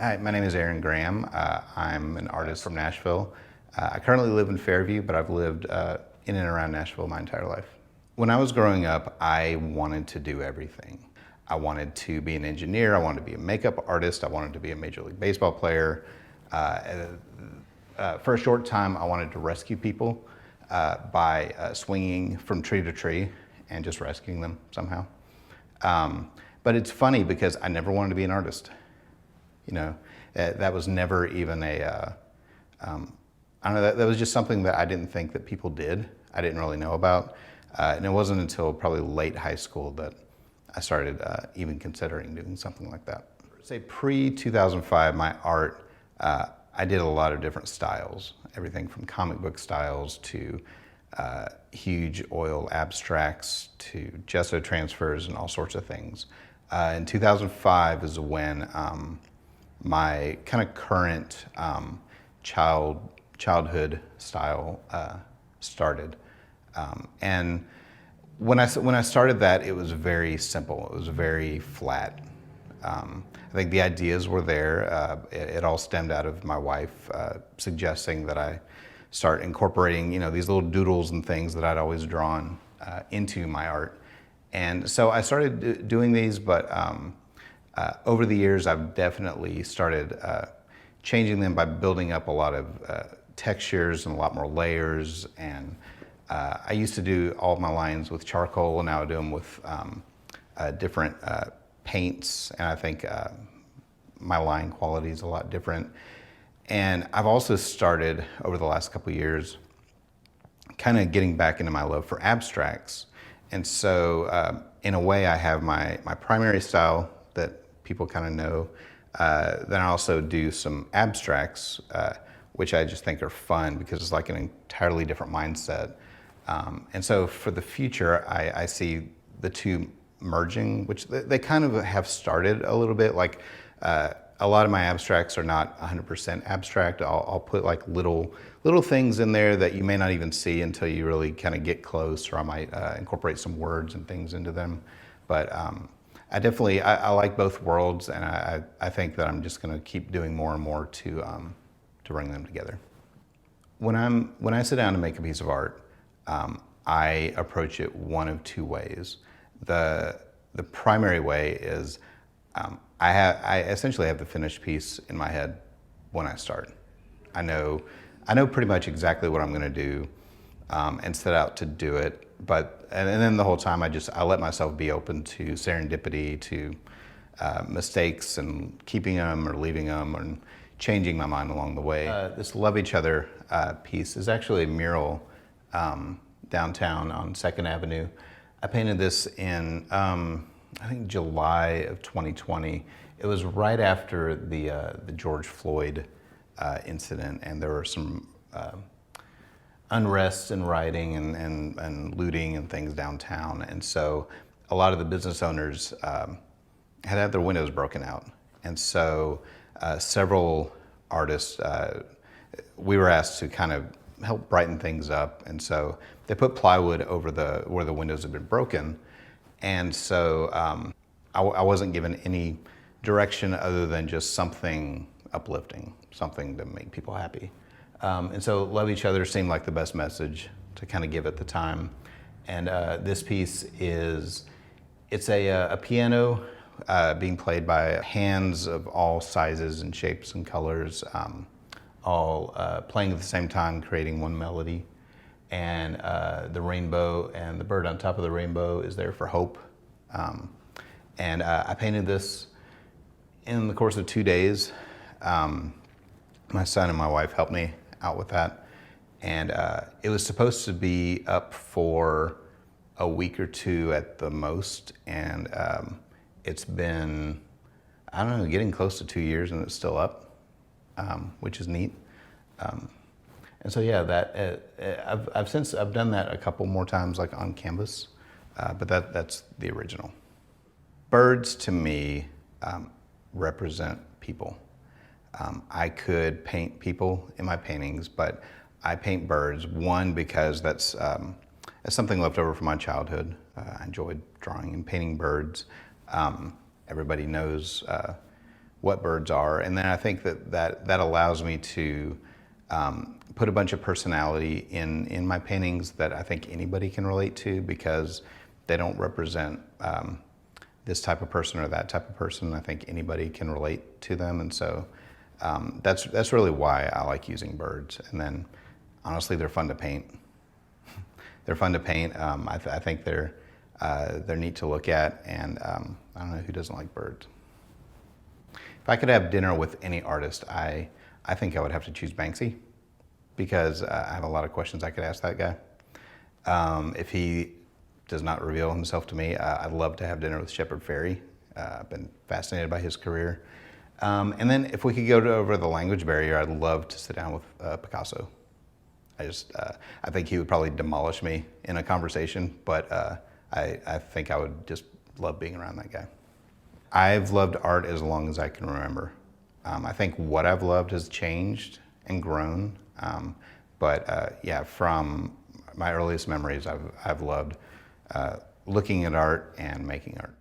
Hi, my name is Aaron Grayum. I'm an artist from Nashville. I currently live in Fairview, but I've lived in and around Nashville my entire life. When I was growing up, I wanted to do everything. I wanted to be an engineer, I wanted to be a makeup artist, I wanted to be a Major League Baseball player. For a short time, I wanted to rescue people by swinging from tree to tree and just rescuing them somehow. But it's funny because I never wanted to be an artist. You know, that was never even I don't know, that was just something that I didn't think that people did. I didn't really know about. And it wasn't until probably late high school that I started even considering doing something like that. Say pre-2005, my art, I did a lot of different styles. Everything from comic book styles to huge oil abstracts to gesso transfers and all sorts of things. In 2005 is when my kind of current childhood style started. And when I started that, it was very simple. It was very flat. I think the ideas were there. It all stemmed out of my wife suggesting that I start incorporating, these little doodles and things that I'd always drawn into my art. And so I started doing these, but over the years, I've definitely started changing them by building up a lot of textures and a lot more layers. And I used to do all of my lines with charcoal, and now I do them with different paints. And I think my line quality is a lot different. And I've also started over the last couple of years kind of getting back into my love for abstracts. And so in a way, I have my primary style that people kind of know. Then I also do some abstracts, which I just think are fun because it's like an entirely different mindset. And so for the future, I see the two merging, which they kind of have started a little bit. Like a lot of my abstracts are not 100% abstract. I'll put like little things in there that you may not even see until you really kind of get close, or I might incorporate some words and things into them. But I definitely, I like both worlds, and I think that I'm just going to keep doing more and more to bring them together. When I sit down to make a piece of art, I approach it one of two ways. The primary way is I essentially have the finished piece in my head when I start. I know pretty much exactly what I'm going to do and set out to do it. And then the whole time I let myself be open to serendipity, to mistakes and keeping them or leaving them and changing my mind along the way. This Love Each Other piece is actually a mural downtown on 2nd Avenue. I painted this in, I think, July of 2020. It was right after the George Floyd incident, and there were some unrest and rioting and looting and things downtown. And so a lot of the business owners had their windows broken out. And so several artists, we were asked to kind of help brighten things up. And so they put plywood over where the windows had been broken. And so I wasn't given any direction other than just something uplifting, something to make people happy. And so Love Each Other seemed like the best message to kind of give at the time. And this piece it's a piano being played by hands of all sizes and shapes and colors, all playing at the same time, creating one melody. And the rainbow and the bird on top of the rainbow is there for hope. And I painted this in the course of 2 days. My son and my wife helped me out with that. And it was supposed to be up for a week or two at the most. And it's been, I don't know, getting close to 2 years, and it's still up, which is neat. And so yeah, I've done that a couple more times, like on canvas, but that's the original. Birds to me represent people. I could paint people in my paintings, but I paint birds, one, because that's something left over from my childhood. I enjoyed drawing and painting birds. Everybody knows what birds are. And then I think that allows me to put a bunch of personality in my paintings that I think anybody can relate to, because they don't represent this type of person or that type of person. I think anybody can relate to them. And so that's really why I like using birds. And then honestly, they're fun to paint. They're fun to paint. I think they're neat to look at, and I don't know who doesn't like birds. If I could have dinner with any artist, I think I would have to choose Banksy, because I have a lot of questions I could ask that guy. If he does not reveal himself to me, I'd love to have dinner with Shepard Fairey. I've been fascinated by his career. And then if we could go over the language barrier, I'd love to sit down with Picasso. I think he would probably demolish me in a conversation, but I think I would just love being around that guy. I've loved art as long as I can remember. I think what I've loved has changed and grown, but yeah, from my earliest memories, I've loved looking at art and making art.